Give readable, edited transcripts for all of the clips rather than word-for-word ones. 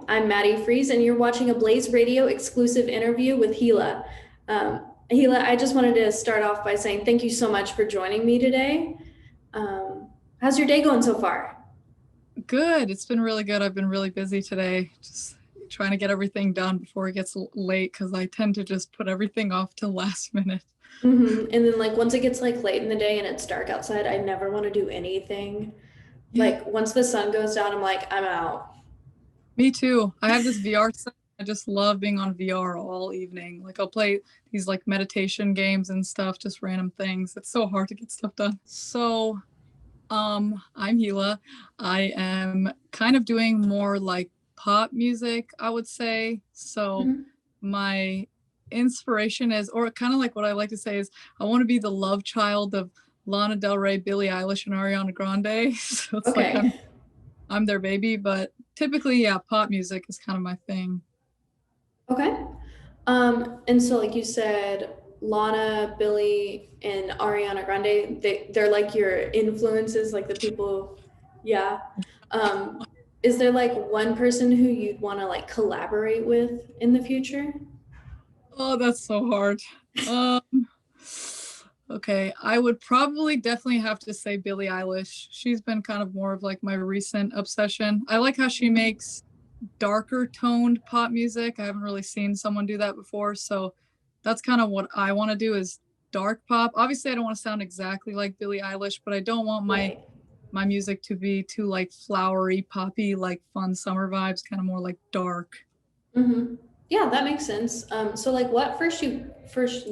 I'm Mattie Fries, and you're watching a Blaze Radio exclusive interview with Hila. Hila, I just wanted to start off by saying thank you so much for joining me today. How's your day going so far? Good. It's been really good. I've been really busy today, just trying to get everything done before it gets late because I tend to just put everything off till last minute. And then, like, once it gets like late in the day and it's dark outside, I never want to do anything. Yeah, Like, once the sun goes down, I'm like, I'm out. me too. I have this VR set. I just love being on VR all evening. Like I'll play these like meditation games and stuff, just random things. It's so hard to get stuff done. I'm Hila. I am kind of doing more like pop music, I would say. So Mhm. my inspiration is, or kind of like what I like to say is, I want to be the love child of Lana Del Rey, Billie Eilish, and Ariana Grande. So it's like Okay. I'm their baby, but typically, yeah, pop music is kind of my thing. Okay. And so like you said, Lana, Billy, and Ariana Grande, they're like your influences, like the people, yeah. Um, is there like one person who you'd want to like collaborate with in the future? Oh, that's so hard. Um, okay, I would probably definitely have to say Billie Eilish. She's been kind of more of like my recent obsession. I like how she makes darker toned pop music. I haven't really seen someone do that before, so that's kind of what I want to do is dark pop. Obviously, I don't want to sound exactly like Billie Eilish, but I don't want my Right. my music to be too like flowery, poppy, like fun summer vibes, kind of more like dark. Mm-hmm. Yeah, that makes sense. So like what first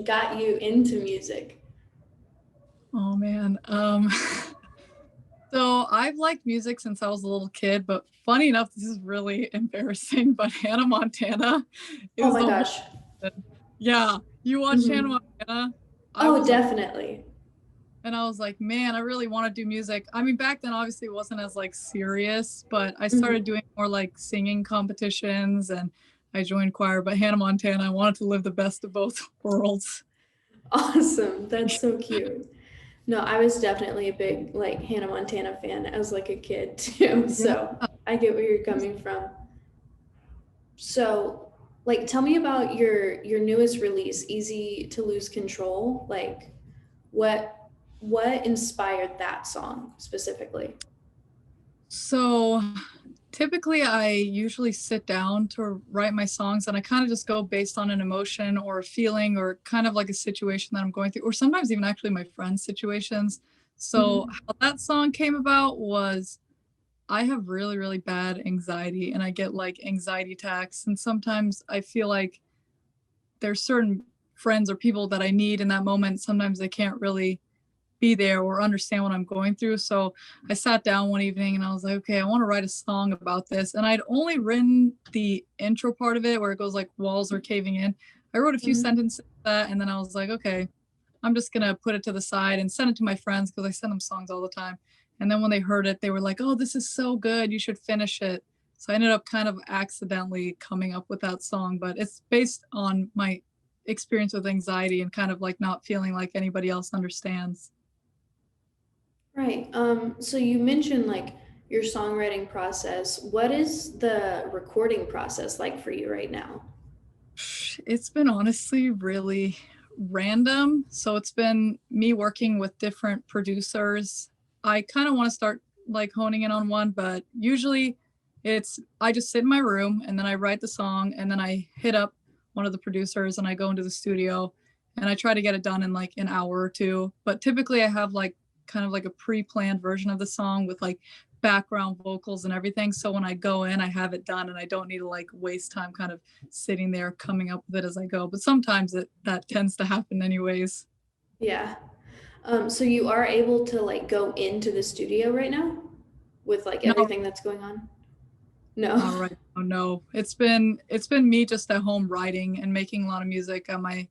got you into music? Oh man. So I've liked music since I was a little kid, but funny enough, this is really embarrassing, but Hannah Montana Oh is my the whole gosh. reason. Yeah, you watched Hannah Mm-hmm. Montana? I Oh, was a definitely. and I was like, man, I really want to do music. I mean, back then obviously it wasn't as like serious, but I started Mm-hmm. doing more like singing competitions and I joined choir, but Hannah Montana, I wanted to live the best of both worlds. Awesome. That's so cute. No, I was definitely a big like Hannah Montana fan as like a kid too. Yeah. So I get where you're coming from. So like tell me about your newest release, Easy to Lose Control. Like what what inspired that song specifically? So typically I usually sit down to write my songs and I kind of just go based on an emotion or a feeling or kind of like a situation that I'm going through, or sometimes even actually my friends' situations. So Mm-hmm. how that song came about was I have really, really bad anxiety and I get like anxiety attacks. And sometimes I feel like there's certain friends or people that I need in that moment. Sometimes they can't really be there or understand what I'm going through. So I sat down one evening and I was like, okay, I want to write a song about this. And I'd only written the intro part of it where it goes like walls are caving in. I wrote a few Mm-hmm. sentences of that and then I was like, okay, I'm just gonna put it to the side and send it to my friends because I send them songs all the time. And then when they heard it, they were like, "Oh, this is so good! You should finish it." So I ended up kind of accidentally coming up with that song, but it's based on my experience with anxiety and kind of like not feeling like anybody else understands. Right. So you mentioned like your songwriting process. What is the recording process like for you right now? It's been honestly really random. So it's been me working with different producers. I kind of want to start like honing in on one, but usually it's I just sit in my room and then I write the song and then I hit up one of the producers and I go into the studio and I try to get it done in like an hour or two. But typically I have like kind of like a pre-planned version of the song with like background vocals and everything. So when I go in, I have it done and I don't need to like waste time kind of sitting there coming up with it as I go. But sometimes that tends to happen anyways. Yeah. So you are able to like go into the studio right now with like Not everything that's going on? No. not right now, no. It's been me just at home writing and making a lot of music at my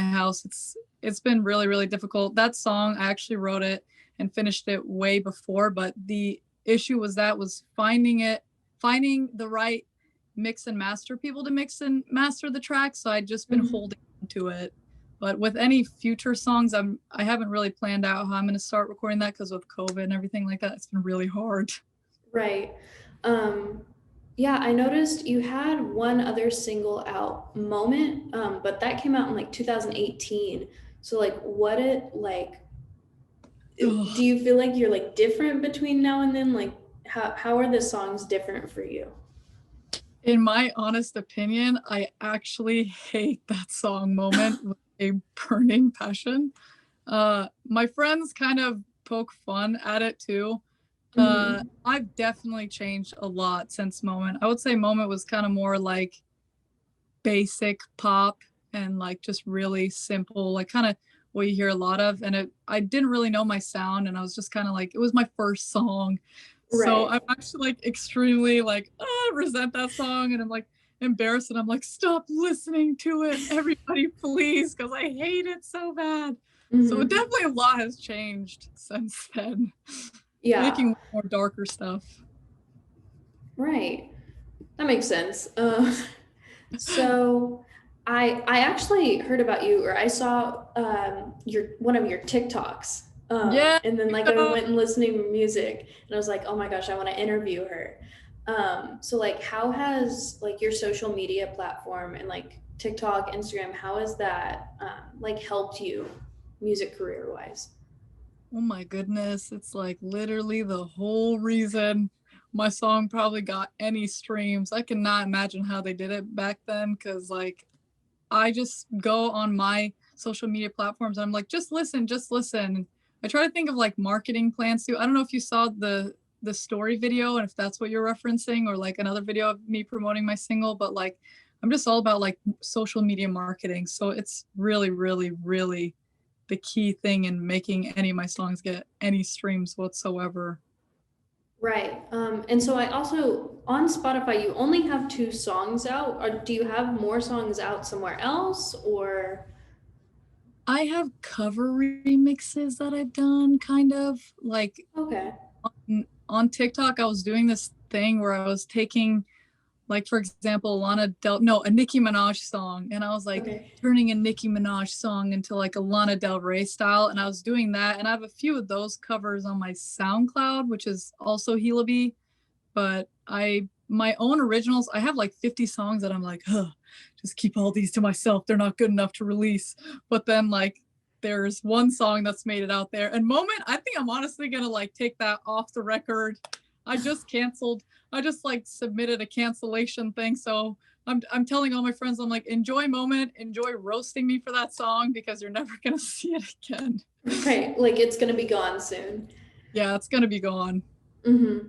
house. It's been really, really difficult. That song, I actually wrote it and finished it way before, but the issue was finding the right mix and master people to mix and master the track. So I'd just been Mhm. holding on to it. But with any future songs, I haven't really planned out how I'm gonna start recording that because with COVID and everything like that, it's been really hard. Right. Um, Yeah, I noticed you had one other single out, Moment, but that came out in like 2018. So like what it like do Ugh. you feel like you're like different between now and then? Like how are the songs different for you? In my honest opinion, I actually hate that song Moment with a burning passion. My friends kind of poke fun at it too. Hmm. I've definitely changed a lot since Moment. I would say Moment was kind of more like basic pop and like just really simple, like kind of what you hear a lot of. And I didn't really know my sound, and I was just kind of like, it was my first song, so Right. I'm actually like extremely like resent that song, and I'm like embarrassed, and I'm like, stop listening to it, everybody, please, because I hate it so bad. So Hmm. definitely a lot has changed since then, Yeah. making more darker stuff. Right. That makes sense. So I actually heard about you, or I saw your one of your TikToks. Yeah. And then like I went and listened to music and I was like, oh my gosh, I want to interview her. So like how has like your social media platform and like TikTok, Instagram, how has that like helped you music career wise? Oh my goodness, it's like literally the whole reason my song probably got any streams. I cannot imagine how they did it back then, because like I just go on my social media platforms and I'm like, just listen, just listen. I try to think of like marketing plans too. I don't know if you saw the story video and if that's what you're referencing, or like another video of me promoting my single, but like I'm just all about like social media marketing. So it's really, really, really the key thing in making any of my songs get any streams whatsoever. Right. And so I also on Spotify, you only have two songs out, or do you have more songs out somewhere else or I have cover remixes that I've done, kind of like okay. on TikTok. I was doing this thing where I was taking, like, for example, a Nicki Minaj song, and I was like Okay. turning a Nicki Minaj song into like a Lana Del Rey style, and I was doing that, and I have a few of those covers on my SoundCloud, which is also Hila, but my own originals, I have like 50 songs that I'm like, huh, just keep all these to myself. They're not good enough to release. But then like there's one song that's made it out there. And Moment, I think I'm honestly gonna like take that off the record. I just canceled. I just like submitted a cancellation thing. So I'm telling all my friends, I'm like, enjoy Moment, enjoy roasting me for that song because you're never gonna see it again. Right. Like it's gonna be gone soon. Yeah, it's gonna be gone. Mm-hmm.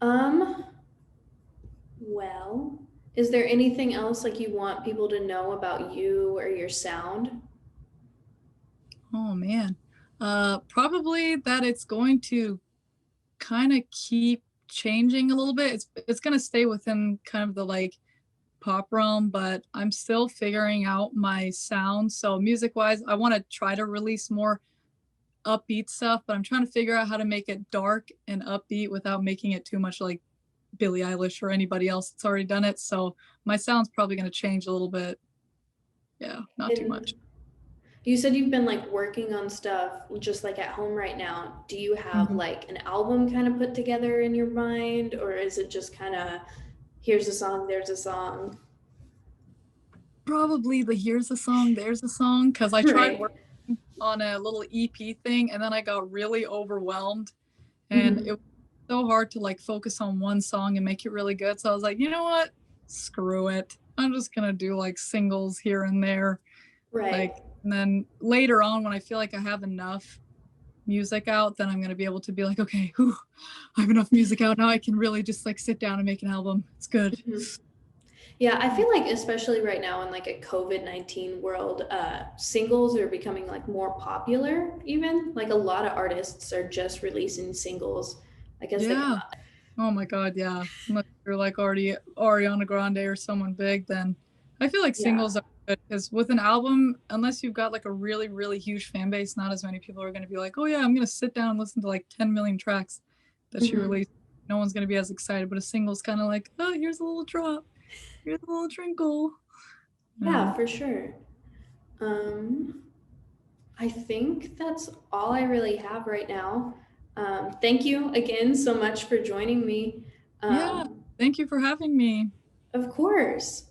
Um, well, is there anything else like you want people to know about you or your sound? Oh man. Probably that it's going to kind of keep changing a little bit. It's going to stay within kind of the like pop realm, but I'm still figuring out my sound. So music wise, I want to try to release more upbeat stuff, but I'm trying to figure out how to make it dark and upbeat without making it too much like Billie Eilish or anybody else that's already done it. So my sound's probably going to change a little bit. Yeah, not too And much. you said you've been like working on stuff just like at home right now. Do you have Mhm. like an album kind of put together in your mind, or is it just kind of here's a song, there's a song? Probably the here's a song, there's a song, because I tried Right. working on a little EP thing and then I got really overwhelmed, and it Mm-hmm. was so hard to like focus on one song and make it really good. So I was like, you know what? Screw it. I'm just gonna do like singles here and there. Right. Like, and then later on when I feel like I have enough music out, then I'm gonna be able to be like, okay, whew, I have enough music out now. I can really just like sit down and make an album. It's good. Mhm. Yeah, I feel like especially right now in like a COVID-19 world, singles are becoming like more popular even. Like a lot of artists are just releasing singles like as they come Yeah. out. Oh my God, yeah. Unless you're like already Ariana Grande or someone big, then I feel like Yeah. singles are good, because with an album, unless you've got like a really, really huge fan base, not as many people are going to be like, oh yeah, I'm going to sit down and listen to like 10 million tracks that she Hmm. released. No one's going to be as excited, but a single's kind of like, oh, here's a little drop, here's a little trinkle. Yeah. Yeah, for sure. Um, I think that's all I really have right now. Thank you again so much for joining me. Yeah. Um, Thank you for having me. Of course.